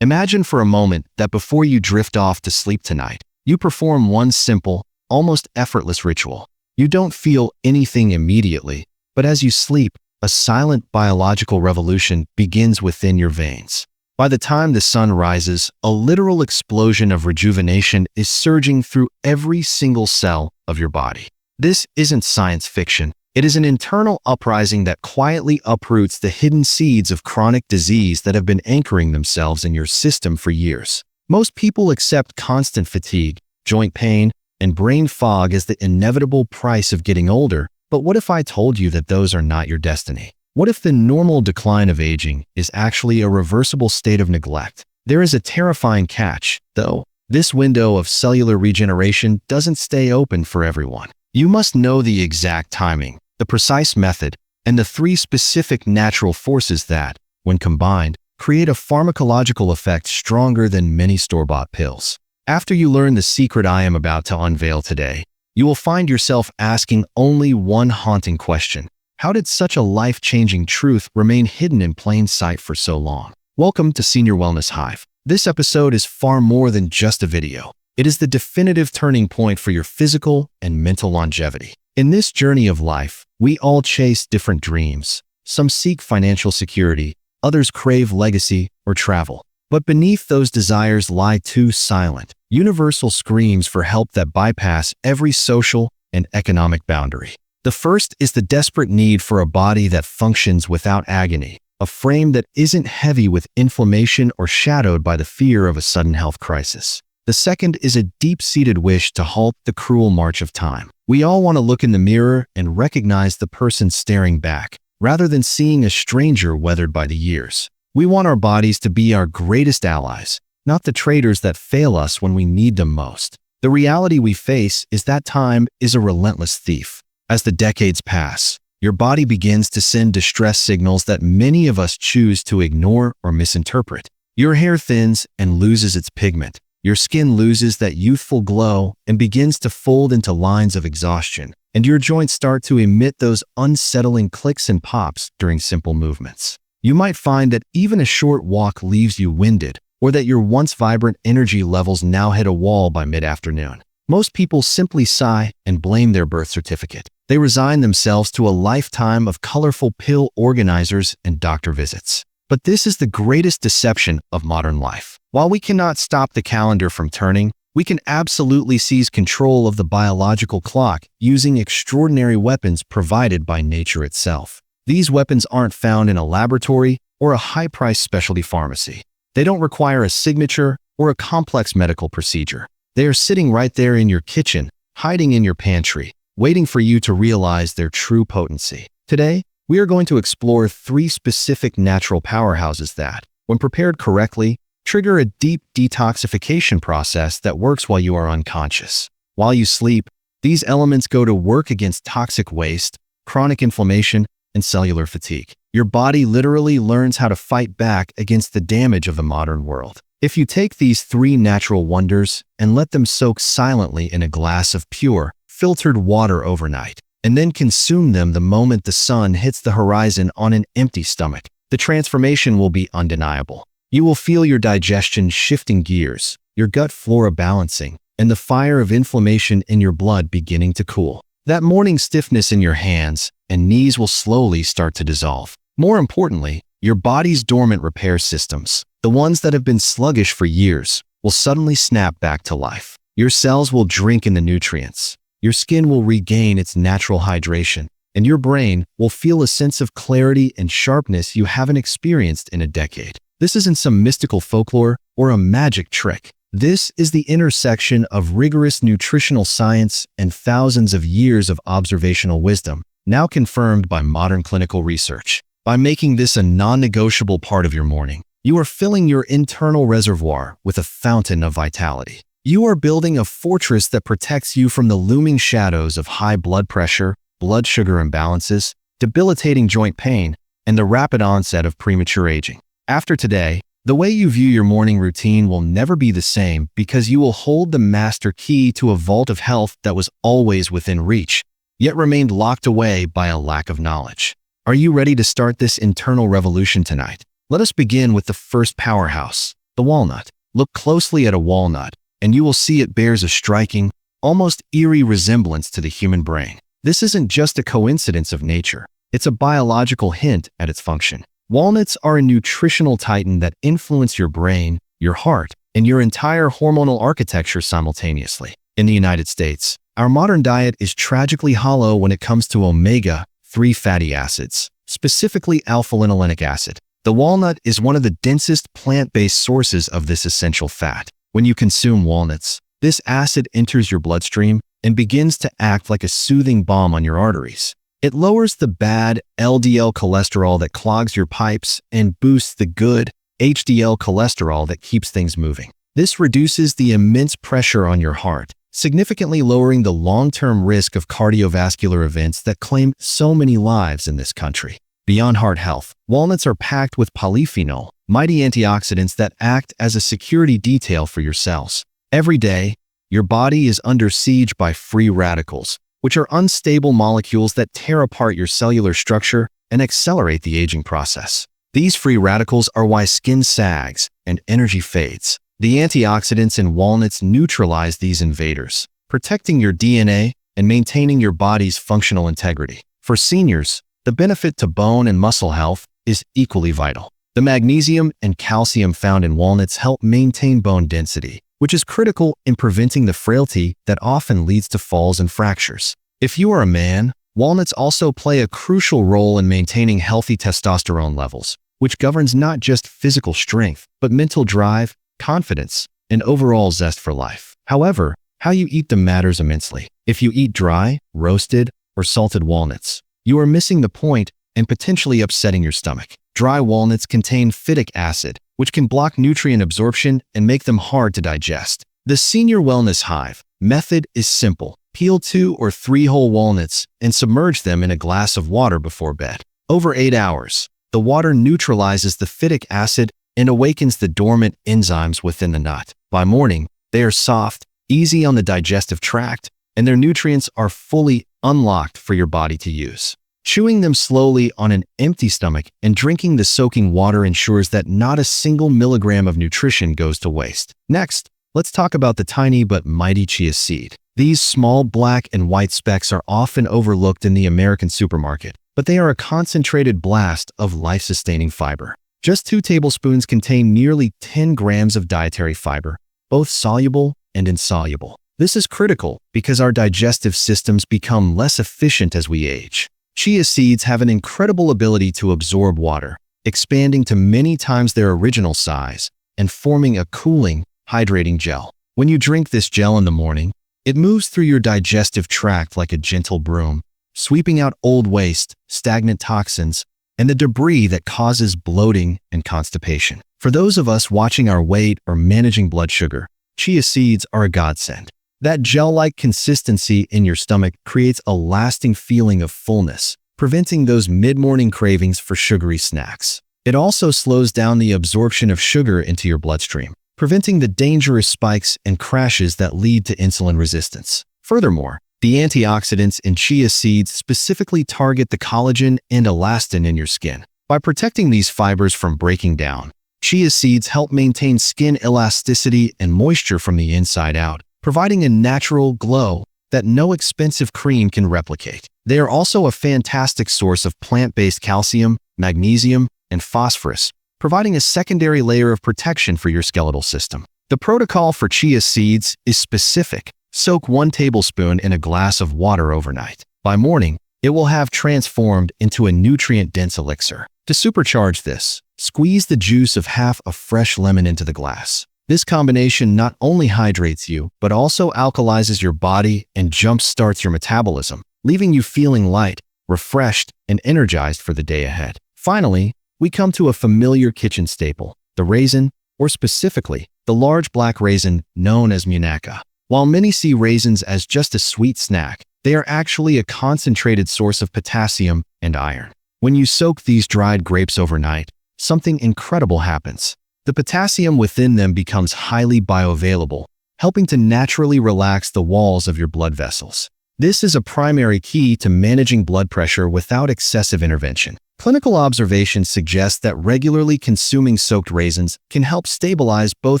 Imagine for a moment that before you drift off to sleep tonight, you perform one simple, almost effortless ritual. You don't feel anything immediately, but as you sleep, a silent biological revolution begins within your veins. By the time the sun rises, a literal explosion of rejuvenation is surging through every single cell of your body. This isn't science fiction. It is an internal uprising that quietly uproots the hidden seeds of chronic disease that have been anchoring themselves in your system for years. Most people accept constant fatigue, joint pain, and brain fog as the inevitable price of getting older, but what if I told you that those are not your destiny? What if the normal decline of aging is actually a reversible state of neglect? There is a terrifying catch, though. This window of cellular regeneration doesn't stay open for everyone. You must know the exact timing, the precise method, and the three specific natural forces that, when combined, create a pharmacological effect stronger than many store-bought pills. After you learn the secret I am about to unveil today, you will find yourself asking only one haunting question. How did such a life-changing truth remain hidden in plain sight for so long? Welcome to Senior Wellness Hive. This episode is far more than just a video. It is the definitive turning point for your physical and mental longevity. In this journey of life, we all chase different dreams. Some seek financial security, others crave legacy or travel. But beneath those desires lie two silent, universal screams for help that bypass every social and economic boundary. The first is the desperate need for a body that functions without agony, a frame that isn't heavy with inflammation or shadowed by the fear of a sudden health crisis. The second is a deep-seated wish to halt the cruel march of time. We all want to look in the mirror and recognize the person staring back, rather than seeing a stranger weathered by the years. We want our bodies to be our greatest allies, not the traitors that fail us when we need them most. The reality we face is that time is a relentless thief. As the decades pass, your body begins to send distress signals that many of us choose to ignore or misinterpret. Your hair thins and loses its pigment. Your skin loses that youthful glow and begins to fold into lines of exhaustion, and your joints start to emit those unsettling clicks and pops during simple movements. You might find that even a short walk leaves you winded, or that your once vibrant energy levels now hit a wall by mid-afternoon. Most people simply sigh and blame their birth certificate. They resign themselves to a lifetime of colorful pill organizers and doctor visits. But this is the greatest deception of modern life. While we cannot stop the calendar from turning, we can absolutely seize control of the biological clock using extraordinary weapons provided by nature itself. These weapons aren't found in a laboratory or a high-priced specialty pharmacy. They don't require a signature or a complex medical procedure. They are sitting right there in your kitchen, hiding in your pantry, waiting for you to realize their true potency. Today, we are going to explore three specific natural powerhouses that, when prepared correctly, trigger a deep detoxification process that works while you are unconscious. While you sleep, these elements go to work against toxic waste, chronic inflammation, and cellular fatigue. Your body literally learns how to fight back against the damage of the modern world. If you take these three natural wonders and let them soak silently in a glass of pure, filtered water overnight, and then consume them the moment the sun hits the horizon on an empty stomach, the transformation will be undeniable. You will feel your digestion shifting gears, your gut flora balancing, and the fire of inflammation in your blood beginning to cool. That morning stiffness in your hands and knees will slowly start to dissolve. More importantly, your body's dormant repair systems, the ones that have been sluggish for years, will suddenly snap back to life. Your cells will drink in the nutrients. Your skin will regain its natural hydration, and your brain will feel a sense of clarity and sharpness you haven't experienced in a decade. This isn't some mystical folklore or a magic trick. This is the intersection of rigorous nutritional science and thousands of years of observational wisdom, now confirmed by modern clinical research. By making this a non-negotiable part of your morning, you are filling your internal reservoir with a fountain of vitality. You are building a fortress that protects you from the looming shadows of high blood pressure, blood sugar imbalances, debilitating joint pain, and the rapid onset of premature aging. After today, the way you view your morning routine will never be the same because you will hold the master key to a vault of health that was always within reach, yet remained locked away by a lack of knowledge. Are you ready to start this internal revolution tonight? Let us begin with the first powerhouse, the walnut. Look closely at a walnut, and you will see it bears a striking, almost eerie resemblance to the human brain. This isn't just a coincidence of nature. It's a biological hint at its function. Walnuts are a nutritional titan that influence your brain, your heart, and your entire hormonal architecture simultaneously. In the United States, our modern diet is tragically hollow when it comes to omega-3 fatty acids, specifically alpha-linolenic acid. The walnut is one of the densest plant-based sources of this essential fat. When you consume walnuts, this acid enters your bloodstream and begins to act like a soothing balm on your arteries. It lowers the bad LDL cholesterol that clogs your pipes and boosts the good HDL cholesterol that keeps things moving. This reduces the immense pressure on your heart, significantly lowering the long-term risk of cardiovascular events that claim so many lives in this country. Beyond heart health, walnuts are packed with polyphenol, mighty antioxidants that act as a security detail for your cells. Every day, your body is under siege by free radicals, which are unstable molecules that tear apart your cellular structure and accelerate the aging process. These free radicals are why skin sags and energy fades. The antioxidants in walnuts neutralize these invaders, protecting your DNA and maintaining your body's functional integrity. For seniors, the benefit to bone and muscle health is equally vital. The magnesium and calcium found in walnuts help maintain bone density, which is critical in preventing the frailty that often leads to falls and fractures. If you are a man, walnuts also play a crucial role in maintaining healthy testosterone levels, which governs not just physical strength, but mental drive, confidence, and overall zest for life. However, how you eat them matters immensely. If you eat dry, roasted, or salted walnuts, you are missing the point and potentially upsetting your stomach. Dry walnuts contain phytic acid, which can block nutrient absorption and make them hard to digest. The Senior Wellness Hive method is simple. Peel 2 or 3 whole walnuts and submerge them in a glass of water before bed. Over 8 hours, the water neutralizes the phytic acid and awakens the dormant enzymes within the nut. By morning, they are soft, easy on the digestive tract, and their nutrients are fully unlocked for your body to use. Chewing them slowly on an empty stomach and drinking the soaking water ensures that not a single milligram of nutrition goes to waste. Next, let's talk about the tiny but mighty chia seed. These small black and white specks are often overlooked in the American supermarket, but they are a concentrated blast of life-sustaining fiber. Just 2 tablespoons contain nearly 10 grams of dietary fiber, both soluble and insoluble. This is critical because our digestive systems become less efficient as we age. Chia seeds have an incredible ability to absorb water, expanding to many times their original size and forming a cooling, hydrating gel. When you drink this gel in the morning, it moves through your digestive tract like a gentle broom, sweeping out old waste, stagnant toxins, and the debris that causes bloating and constipation. For those of us watching our weight or managing blood sugar, chia seeds are a godsend. That gel-like consistency in your stomach creates a lasting feeling of fullness, preventing those mid-morning cravings for sugary snacks. It also slows down the absorption of sugar into your bloodstream, preventing the dangerous spikes and crashes that lead to insulin resistance. Furthermore, the antioxidants in chia seeds specifically target the collagen and elastin in your skin. By protecting these fibers from breaking down, chia seeds help maintain skin elasticity and moisture from the inside out, providing a natural glow that no expensive cream can replicate. They are also a fantastic source of plant-based calcium, magnesium, and phosphorus, providing a secondary layer of protection for your skeletal system. The protocol for chia seeds is specific. Soak 1 tablespoon in a glass of water overnight. By morning, it will have transformed into a nutrient-dense elixir. To supercharge this, squeeze the juice of half a fresh lemon into the glass. This combination not only hydrates you, but also alkalizes your body and jump-starts your metabolism, leaving you feeling light, refreshed, and energized for the day ahead. Finally, we come to a familiar kitchen staple, the raisin, or specifically, the large black raisin known as Munakka. While many see raisins as just a sweet snack, they are actually a concentrated source of potassium and iron. When you soak these dried grapes overnight, something incredible happens. The potassium within them becomes highly bioavailable, helping to naturally relax the walls of your blood vessels. This is a primary key to managing blood pressure without excessive intervention. Clinical observations suggest that regularly consuming soaked raisins can help stabilize both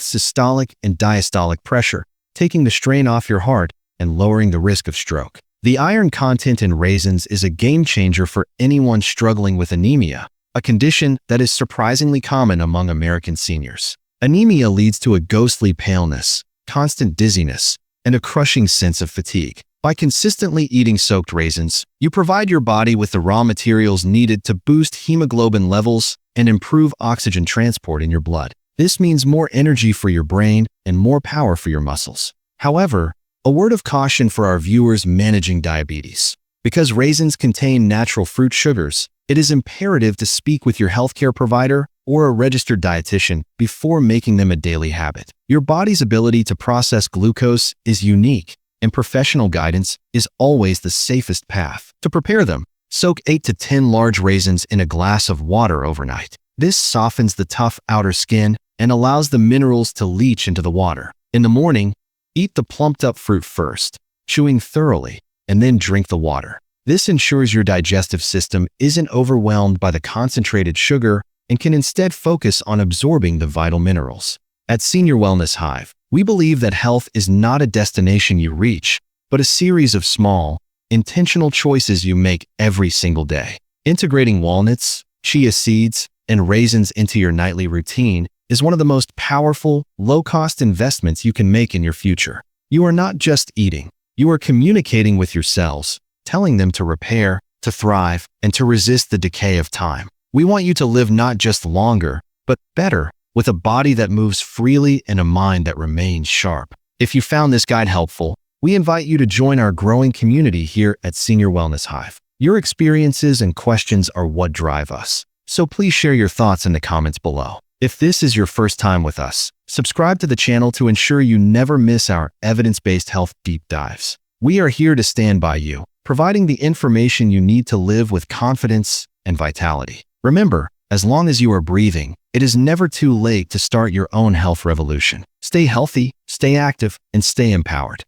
systolic and diastolic pressure, taking the strain off your heart and lowering the risk of stroke. The iron content in raisins is a game changer for anyone struggling with anemia, a condition that is surprisingly common among American seniors. Anemia leads to a ghostly paleness, constant dizziness, and a crushing sense of fatigue. By consistently eating soaked raisins, you provide your body with the raw materials needed to boost hemoglobin levels and improve oxygen transport in your blood. This means more energy for your brain and more power for your muscles. However, a word of caution for our viewers managing diabetes. Because raisins contain natural fruit sugars, it is imperative to speak with your healthcare provider or a registered dietitian before making them a daily habit. Your body's ability to process glucose is unique, and professional guidance is always the safest path. To prepare them, soak 8 to 10 large raisins in a glass of water overnight. This softens the tough outer skin and allows the minerals to leach into the water. In the morning, eat the plumped-up fruit first, chewing thoroughly, and then drink the water. This ensures your digestive system isn't overwhelmed by the concentrated sugar and can instead focus on absorbing the vital minerals. At Senior Wellness Hive, we believe that health is not a destination you reach, but a series of small, intentional choices you make every single day. Integrating walnuts, chia seeds, and raisins into your nightly routine is one of the most powerful, low-cost investments you can make in your future. You are not just eating. You are communicating with your cells, telling them to repair, to thrive, and to resist the decay of time. We want you to live not just longer, but better, with a body that moves freely and a mind that remains sharp. If you found this guide helpful, we invite you to join our growing community here at Senior Wellness Hive. Your experiences and questions are what drive us, so please share your thoughts in the comments below. If this is your first time with us, subscribe to the channel to ensure you never miss our evidence-based health deep dives. We are here to stand by you, providing the information you need to live with confidence and vitality. Remember, as long as you are breathing, it is never too late to start your own health revolution. Stay healthy, stay active, and stay empowered.